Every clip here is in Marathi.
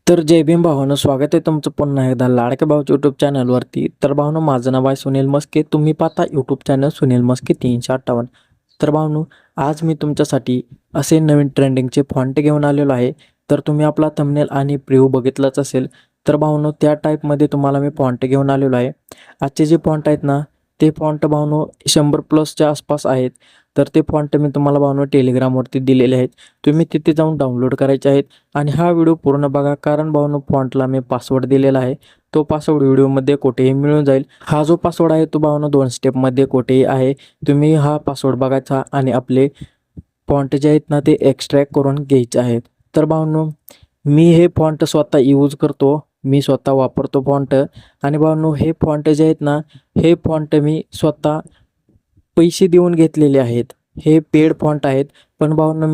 तर जय भीम भावानं, स्वागत आहे तुमचं पुन्हा एकदा लाडक्या भाऊच्या यूट्यूब चॅनलवरती. तर भावानं, माझं नाव आहे सुनील मस्के. तुम्ही पाहता यूट्यूब चॅनल सुनील मस्के 358. तर भावानं, आज मी तुमच्यासाठी असे नवीन ट्रेंडिंगचे फॉन्ट घेऊन आलेलो आहे. तर तुम्ही आपला थंबनेल आणि प्रिव्ह्यू बघितलाच असेल. तर भावानं, त्या टाईपमध्ये तुम्हाला मी फॉन्ट घेऊन आलेलो आहे. आजचे जे फॉन्ट आहेत ना, ते फॉन्ट भावानं 100+ आसपास आहेत. तर ते फॉन्ट मी तुम्हाला भावानं टेलिग्रामवरती दिलेले आहेत. तुम्ही तिथे जाऊन डाउनलोड करायचे आहेत. आणि हा व्हिडिओ पूर्ण बघा, कारण भावानं फॉन्टला मी पासवर्ड दिलेला आहे. तो पासवर्ड व्हिडिओमध्ये कुठेही मिळून जाईल. हा जो पासवर्ड आहे तो भावानं 2 स्टेपमध्ये कुठेही आहे. तुम्ही हा पासवर्ड बघायचा आणि आपले फॉन्ट जे आहेत ना ते एक्स्ट्रॅक्ट करून घ्यायचे आहेत. तर भावानं, मी हे फॉन्ट स्वतः यूज करतो. मी स्वतः वापरतो फॉन्ट. आणि भावानं, हे फॉन्ट जे आहेत ना, हे फॉन्ट मी स्वतः पैसे देऊन घेतलेले आहेत. हे पेड फॉन्ट आहेत. पण भावांनो,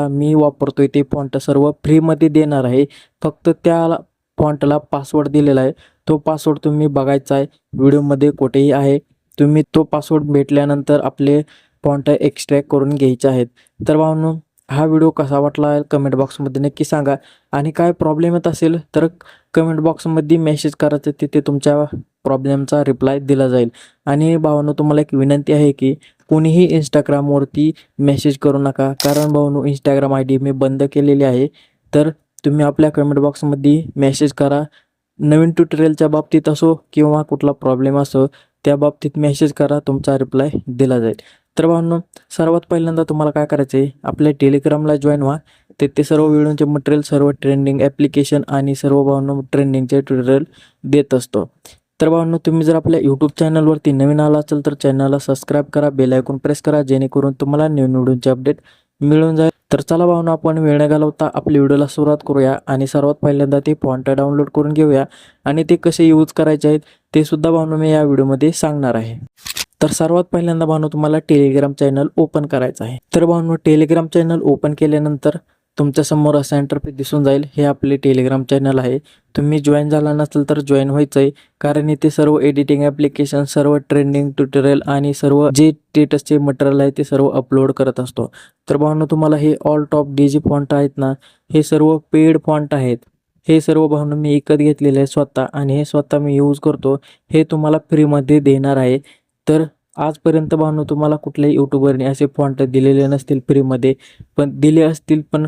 मी वापरतोय ते फॉन्ट सर्व फ्रीमध्ये देणार आहे. फक्त त्या फॉन्टला पासवर्ड दिलेला आहे. तो पासवर्ड तुम्ही बघायचा आहे, व्हिडिओमध्ये कुठेही आहे. तुम्ही तो पासवर्ड भेटल्यानंतर आपले फॉन्ट एक्स्ट्रॅक्ट करून घ्यायचे आहेत. तर भावांनो, हा व्हिडिओ कसा वाटला कमेंट बॉक्समध्ये नक्की सांगा. आणि काय प्रॉब्लेम येत असेल तर कमेंट बॉक्समध्ये मेसेज करायचं, तिथे तुमच्या प्रॉब्लेमचा रिप्लाय दिला जाईल. आणि भावांनो, तुम्हाला एक विनंती आहे की कोणीही इंस्टाग्रामवरती मेसेज करू नका, कारण भावांनो, इंस्टाग्राम ID मी बंद केलेली आहे. तर तुम्ही आपल्या कमेंट बॉक्समध्ये मेसेज करा. नवीन ट्युटोरियलच्या बाबतीत असो किंवा कुठला प्रॉब्लेम असो, त्या बाबतीत मेसेज करा, तुमचा रिप्लाय दिला जाईल. तर भावांनो, सर्वात पहिल्यांदा तुम्हाला काय करायचं आहे, आपल्या टेलिग्रामला जॉईन व्हा. ते सर्व व्हिडिओचे मटेरियल, सर्व ट्रेंडिंग ॲप्लिकेशन आणि सर्व भावांनो ट्रेंडिंगचे ट्युटोरियल देत असतो. तर भावांनो, तुम्ही जर आपल्या यूट्यूब चॅनलवरती नवीन आला असेल तर चॅनलला सबस्क्राईब करा, बेल आयकॉन प्रेस करा, जेणेकरून तुम्हाला नवीन व्हिडिओचे अपडेट मिळून जाईल. तर चला भावांनो, आपण वेळ न घालवता आपल्या व्हिडिओला सुरुवात करूया. आणि सर्वात पहिल्यांदा ते फॉन्ट डाउनलोड करून घेऊया. आणि ते कसे यूज करायचे आहेत ते सुद्धा भावांनो मी या व्हिडिओमध्ये सांगणार आहे. तर सर्वात पहिल्यांदा भावांनो, तुम्हाला टेलिग्राम चॅनल ओपन करायचं आहे. तर भावांनो, टेलिग्राम चॅनल ओपन केल्यानंतर तुमच्यासमोर असं इंटरफेस दिसून जाईल. हे आपले टेलिग्राम चॅनल आहे. तुम्ही जॉईन झाला नसेल तर जॉईन व्हायचं आहे, कारण इथे सर्व एडिटिंग ॲप्लिकेशन, सर्व ट्रेंडिंग ट्युटोरियल आणि सर्व जे स्टेटसचे मटेरियल आहे ते सर्व अपलोड करत असतो. तर भावांनो, तुम्हाला हे ऑल टॉप DG फॉन्ट आहेत ना, हे सर्व पेड फॉन्ट आहेत. हे सर्व भावांनो मी विकत घेतलेले आहे स्वतः, आणि हे स्वतः मी यूज करतो. हे तुम्हाला फ्रीमध्ये देणार आहे. तर आजपर्यंत भावांनो, तुम्हाला कुठल्याही यूट्यूबरने असे फॉन्ट दिलेले नसतील फ्रीमध्ये. पण दिले असतील, पण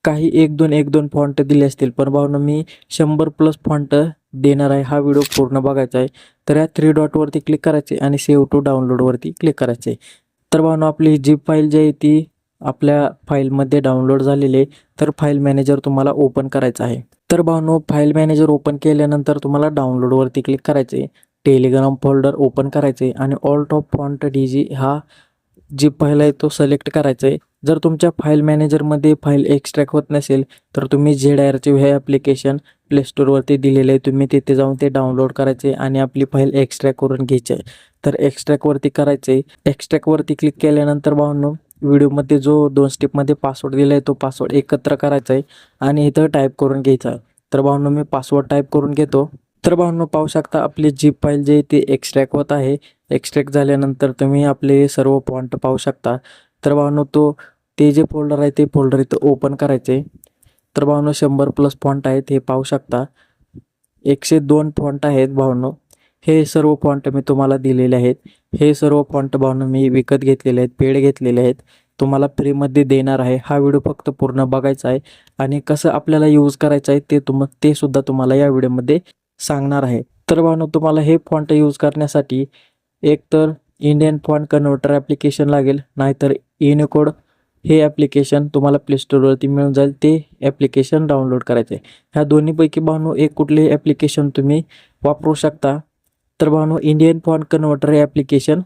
काही एक दोन फॉन्ट दिले असतील. पण भावांनो, मी 100+ फॉन्ट देणार आहे. हा व्हिडिओ पूर्ण बघायचा आहे. तर या 3 डॉटवरती क्लिक करायचे आणि सेव्ह टू डाउनलोडवरती क्लिक करायचे. तर भावांनो, आपली झिप फाईल जी आहे ती आपल्या फाईलमध्ये डाउनलोड झालेली आहे. तर फाईल मॅनेजर तुम्हाला ओपन करायचं आहे. तर भावांनो, फाईल मॅनेजर ओपन केल्यानंतर तुम्हाला डाउनलोडवरती क्लिक करायचे. टेलिग्राम फोल्डर ओपन करायचे आणि ऑल टॉप फॉन्ट DG हा जी फाईल आहे तो सिलेक्ट करायचा आहे. जर तुमच्या फाईल मॅनेजरमध्ये फाईल एक्स्ट्रॅक्ट होत नसेल तर तुम्ही ZArchive हे ॲप्लिकेशन प्ले स्टोअरवरती दिलेलं आहे. तुम्ही तिथे जाऊन ते डाउनलोड करायचे आणि आपली फाईल एक्स्ट्रॅक्ट करून घ्यायची आहे. तर एक्स्ट्रॅक्टवरती करायचे. एक्स्ट्रॅक्टवरती क्लिक केल्यानंतर भावांनो, व्हिडिओमध्ये जो 2 स्टेपमध्ये पासवर्ड दिला आहे तो पासवर्ड एकत्र करायचा आहे आणि इथं टाईप करून घ्यायचा आहे. तर भावांनो, मी पासवर्ड टाईप करून घेतो. तर भावांनो, पाहू शकता आपली झिप फाईल जे आहे ते एक्स्ट्रॅक्ट होत आहे. एक्स्ट्रॅक्ट झाल्यानंतर तुम्ही आपले सर्व फॉन्ट पाहू शकता. तर भावांनो, ते जे फोल्डर आहे ते फोल्डर इथं ओपन करायचे. तर भावांनो, 100+ फॉन्ट आहेत, हे पाहू शकता. 102 फॉन्ट आहेत भावांनो. हे सर्व फॉन्ट मी तुम्हाला दिलेले आहेत. हे सर्व फॉन्ट भावांनो मी विकत घेतलेले आहेत, पेड घेतलेले आहेत. तुम्हाला फ्रीमध्ये देणार आहे. हा व्हिडिओ फक्त पूर्ण बघायचा आहे आणि कसं आपल्याला यूज करायचं आहे ते सुद्धा तुम्हाला या व्हिडिओमध्ये सांगणार आहे. तर भावांनो, तुम्हाला हे फॉन्ट यूज करण्यासाठी एक तर इंडियन फॉन्ट कन्व्हर्टर ॲप्लिकेशन लागेल, नाहीतर युनिकोड हे ॲप्लिकेशन तुम्हाला प्ले स्टोअरवरती मिळून जाईल. ते ॲप्लिकेशन डाउनलोड करायचे. ह्या दोन्हीपैकी भावांनो एक कुठलेही ॲप्लिकेशन तुम्ही वापरू शकता. तर भावांनो, इंडियन फॉन्ट कन्व्हर्टर हे ॲप्लिकेशन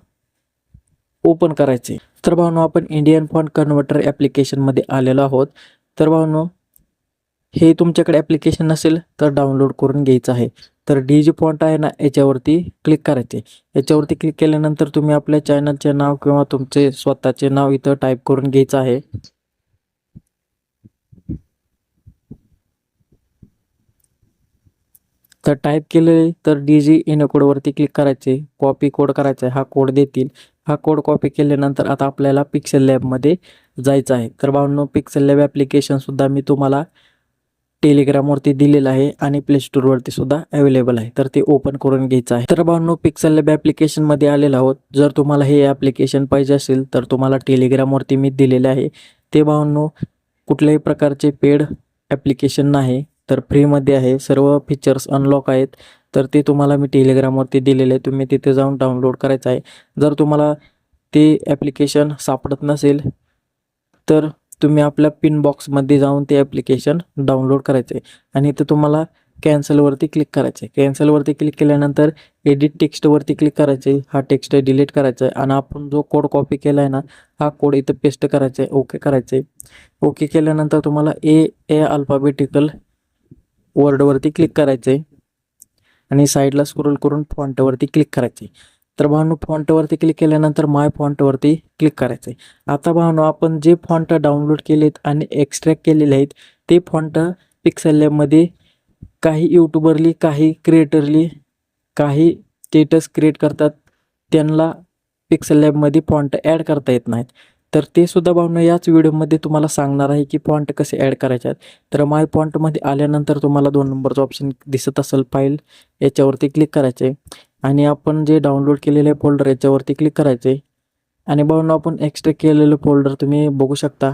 ओपन करायचे. तर भावांनो, आपण इंडियन फॉन्ट कन्व्हर्टर ॲप्लिकेशनमध्ये आलेलो आहोत. तर भावांनो, हे तुमच्याकडे ॲप्लिकेशन नसेल तर डाउनलोड करून घ्यायचं आहे. तर DG फॉन्ट आहे ना, याच्यावरती क्लिक करायचे. याच्यावरती क्लिक केल्यानंतर तुम्ही आपल्या चॅनलचे नाव किंवा तुमचे स्वतःचे नाव इथं टाईप करून घ्यायचं आहे. तर टाईप केले तर DG युनिकोडवरती क्लिक करायचे. कॉपी कोड करायचा आहे. हा कोड देतील. हा कोड कॉपी केल्यानंतर आता आपल्याला पिक्सेल लॅबमध्ये जायचं आहे. तर भावांनो, पिक्सेल लॅब ॲप्लिकेशनसुद्धा मी तुम्हाला टेलिग्रामवरती दिलेलं आहे आणि प्ले स्टोअरवरती सुद्धा अवेलेबल आहे. तर ते ओपन करून घ्यायचं आहे. तर भावांनो, पिक्सेल लॅब ॲप्लिकेशनमध्ये आलेलो आहोत. जर तुम्हाला हे ॲप्लिकेशन पाहिजे असेल तर तुम्हाला टेलिग्रामवरती मी दिलेले आहे. ते भावांनो कुठल्याही प्रकारचे पेड ॲप्लिकेशन नाही, तर फ्रीमध्ये आहे. सर्व फीचर्स अनलॉक आहेत. तर ते तुम्हाला मी टेलिग्रामवरती दिलेले आहे. तुम्ही तिथे जाऊन डाउनलोड करायचं आहे. जर तुम्हाला ते ॲप्लिकेशन सापडत नसेल तर तुम्ही आपल्या पिन बॉक्समध्ये जाऊन ते ॲप्लिकेशन डाउनलोड करायचं आहे आणि इथं तुम्हाला कॅन्सलवरती क्लिक करायचं आहे. कॅन्सलवरती क्लिक केल्यानंतर एडिट टेक्स्टवरती क्लिक करायचं आहे. हा टेक्स्ट डिलीट करायचा आहे आणि आपण जो कोड कॉपी केला आहे ना, हा कोड इथं पेस्ट करायचा आहे. ओके करायचं आहे. ओके केल्यानंतर तुम्हाला ए अल्फाबेटिकल वर्डवरती क्लिक करायचं आहे आणि साईडला स्क्रोल करून फॉन्टवरती क्लिक करायचे. तर भावांनो, फॉन्टवरती क्लिक केल्यानंतर माय फॉन्टवरती क्लिक करायचं आहे. आता भावांनो, आपण जे फॉन्ट डाउनलोड केलेत आणि एक्स्ट्रॅक्ट केलेले आहेत ते फॉन्ट पिक्सेल लॅबमध्ये काही यूट्यूबरली, काही क्रिएटरली, काही स्टेटस क्रिएट करतात, त्यांना पिक्सेल लॅबमध्ये फॉन्ट ॲड करता येत नाहीत. तर ते सुद्धा भावना याच व्हिडिओमध्ये तुम्हाला सांगणार आहे की फॉन्ट कसे ॲड करायचे आहेत. तर माय फॉन्टमध्ये आल्यानंतर तुम्हाला 2 नंबरचा ऑप्शन दिसत असेल, फाईल, याच्यावरती क्लिक करायचे आणि आपण जे डाउनलोड केलेले फोल्डर याच्यावरती क्लिक करायचे आणि भावना आपण एक्स्ट्रा केलेलं फोल्डर तुम्ही बघू शकता,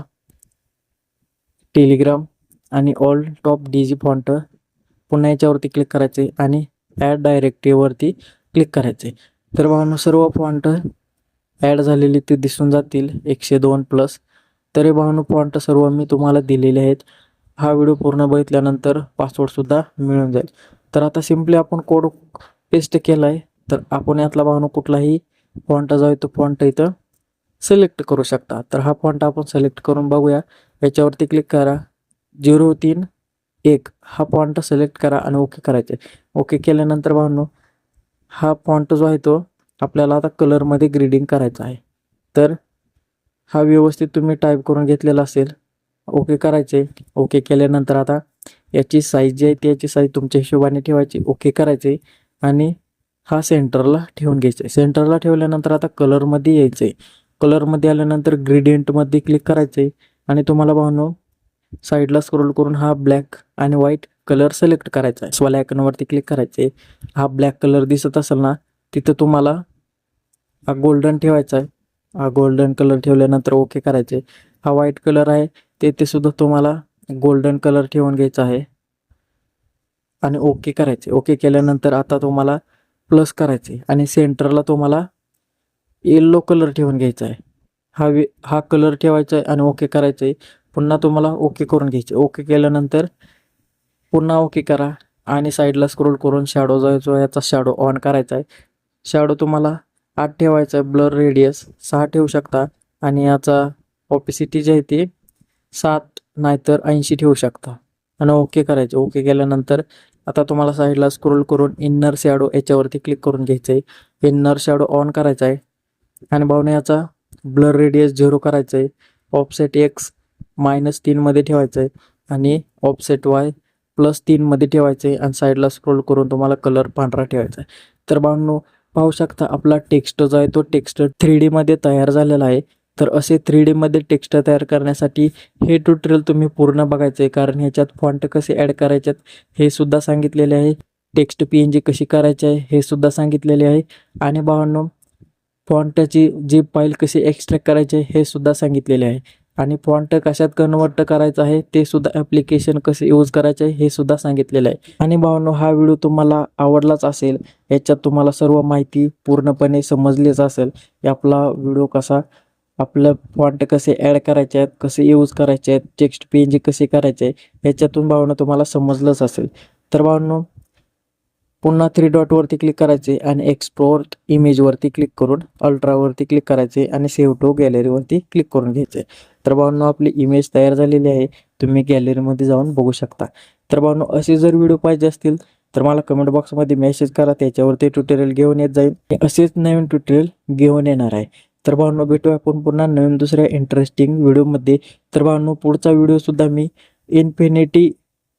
टेलिग्राम आणि ऑल टॉप डीजी फॉन्ट. पुन्हा याच्यावरती क्लिक करायचे आणि ॲड डायरेक्टिव्हवरती क्लिक करायचे. तर भावना सर्व फॉन्ट ॲड झालेली ते दिसून जातील 102+. तरी भावना फॉन्ट सर्व मी तुम्हाला दिलेले आहेत. हा व्हिडिओ पूर्ण बघितल्यानंतर पासवर्डसुद्धा मिळून जाईल. तर आता सिम्पली आपण कोड पेस्ट केला आहे. तर आपण यातला भावना कुठलाही फॉन्ट जो आहे तो फॉन्ट इथं सिलेक्ट करू शकता. तर हा फॉन्ट आपण सिलेक्ट करून बघूया. याच्यावरती क्लिक करा, 031 हा फॉन्ट सिलेक्ट करा आणि ओके करायचे. ओके केल्यानंतर भावनो हा फॉन्ट जो आहे तो आपल्याला आता कलरमध्ये ग्रेडिंग करायचा आहे. तर हा व्यवस्थित तुम्ही टाईप करून घेतलेला असेल. ओके करायचे. ओके केल्यानंतर आता याची साईज जी आहे त्याची साईज तुमच्या हिशोबाने ठेवायची. ओके करायचे आणि हा सेंटरला ठेवून घ्यायचा आहे. सेंटरला ठेवल्यानंतर आता कलरमध्ये यायचं आहे. कलरमध्ये आल्यानंतर ग्रेडियंटमध्ये क्लिक करायचं आहे आणि तुम्हाला भावनो साईडला स्क्रोल करून हा ब्लॅक आणि व्हाईट कलर सिलेक्ट करायचा आहे. स्वाल आयकॉनवरती क्लिक करायचे. हा ब्लॅक कलर दिसत असेल ना, तिथं तुम्हाला हा गोल्डन ठेवायचा आहे. हा गोल्डन कलर ठेवल्यानंतर ओके करायचे. हा व्हाईट कलर आहे ते सुद्धा तुम्हाला गोल्डन कलर ठेवून घ्यायचा आहे आणि ओके करायचे. ओके केल्यानंतर आता तुम्हाला प्लस करायचे आणि सेंटरला तुम्हाला येल्लो कलर ठेवून घ्यायचा आहे. हा कलर ठेवायचा आहे आणि ओके करायचं आहे. पुन्हा तुम्हाला ओके करून घ्यायचे. ओके केल्यानंतर पुन्हा ओके करा आणि साईडला स्क्रोल करून शॅडो जो याचा शॅडो ऑन करायचा आहे. शॅडो तुम्हाला 8 ठेवायचा आहे. ब्लर रेडियस 6 ठेवू शकता आणि याचा ऑपिसिटी जी आहे ती 7 नाहीतर 80 ठेवू शकता आणि ओके करायचे. ओके केल्यानंतर आता तुम्हाला साईडला स्क्रोल करून इन्नर शॅडो याच्यावरती क्लिक करून घ्यायचं आहे. इन्नर शॅडो ऑन करायचा आहे आणि भावना याचा ब्लर रेडियस 0 करायचं आहे. ऑफसेट X -3 मध्ये ठेवायचं आहे आणि ऑफसेट Y +3 मध्ये ठेवायचं आहे आणि साईडला स्क्रोल करून तुम्हाला कलर पांढरा ठेवायचा आहे. तर भावनो पाहू शकता आपला टेक्स्ट जो आहे तो टेक्स्ट 3D मध्ये तयार झालेला आहे. तर असे 3D मध्ये टेक्स्ट तयार करण्यासाठी हे ट्युटोरियल तुम्ही पूर्ण बघायचं आहे, कारण ह्याच्यात फॉन्ट कसे ॲड करायचे हे सुद्धा सांगितलेले आहे. टेक्स्ट PNG कशी करायची आहे हे सुद्धा सांगितलेले आहे आणि भावांनो फॉन्टची जी फाईल कशी एक्स्ट्रॅक्ट करायची आहे हे सुद्धा सांगितलेले आहे आणि फॉन्ट कशात कन्वर्ट करायचं आहे ते सुद्धा ॲप्लिकेशन कसे यूज करायचे आहे हे सुद्धा सांगितलेलं आहे. आणि भावांनो हा व्हिडिओ तुम्हाला आवडलाच असेल, याच्यात तुम्हाला सर्व माहिती पूर्णपणे समजलीच असेल. आपला व्हिडिओ कसा आपलं फॉन्ट कसे ॲड करायचे आहेत, कसे यूज करायचे आहेत, टेक्स्ट PNG कसे करायचे आहे याच्यातून भावना तुम्हाला समजलंच असेल. तर भावनो पुन्हा 3 डॉटवरती क्लिक करायचे आणि एक्सपोर्ट इमेजवरती क्लिक करून अल्ट्रावरती क्लिक करायचे आणि सेव्ह टू गॅलरीवरती क्लिक करून घ्यायचे. तर भावनो आपली इमेज तयार झालेली आहे. तुम्ही गॅलरीमध्ये जाऊन बघू शकता. तर भावनो असे जर व्हिडिओ पाहिजे असतील तर मला कमेंट बॉक्समध्ये मेसेज करा, त्याच्यावरती ट्युटोरियल घेऊन येत जाईल. असेच नवीन ट्युटोरियल घेऊन येणार आहे. तर भावनो भेटूया आपण पुन्हा नवीन दुसऱ्या इंटरेस्टिंग व्हिडिओमध्ये. तर भावनो पुढचा व्हिडिओसुद्धा मी इन्फिनिटी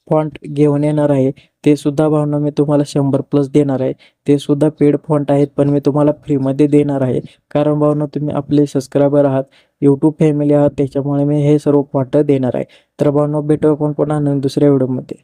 फॉन्ट घेऊन येणार आहे. ते सुद्धा भावना मी तुम्हाला 100+ देणार आहे. ते सुद्धा पेड फॉन्ट आहेत पण मी तुम्हाला फ्रीमध्ये देणार आहे, कारण भावना तुम्ही आपले सबस्क्रायबर आहात, यूट्यूब फॅमिली आहात, त्याच्यामुळे मी हे सर्व फॉन्ट देणार आहे. तर भावना भेटूया आपण पुन्हा नवीन दुसऱ्या व्हिडिओमध्ये.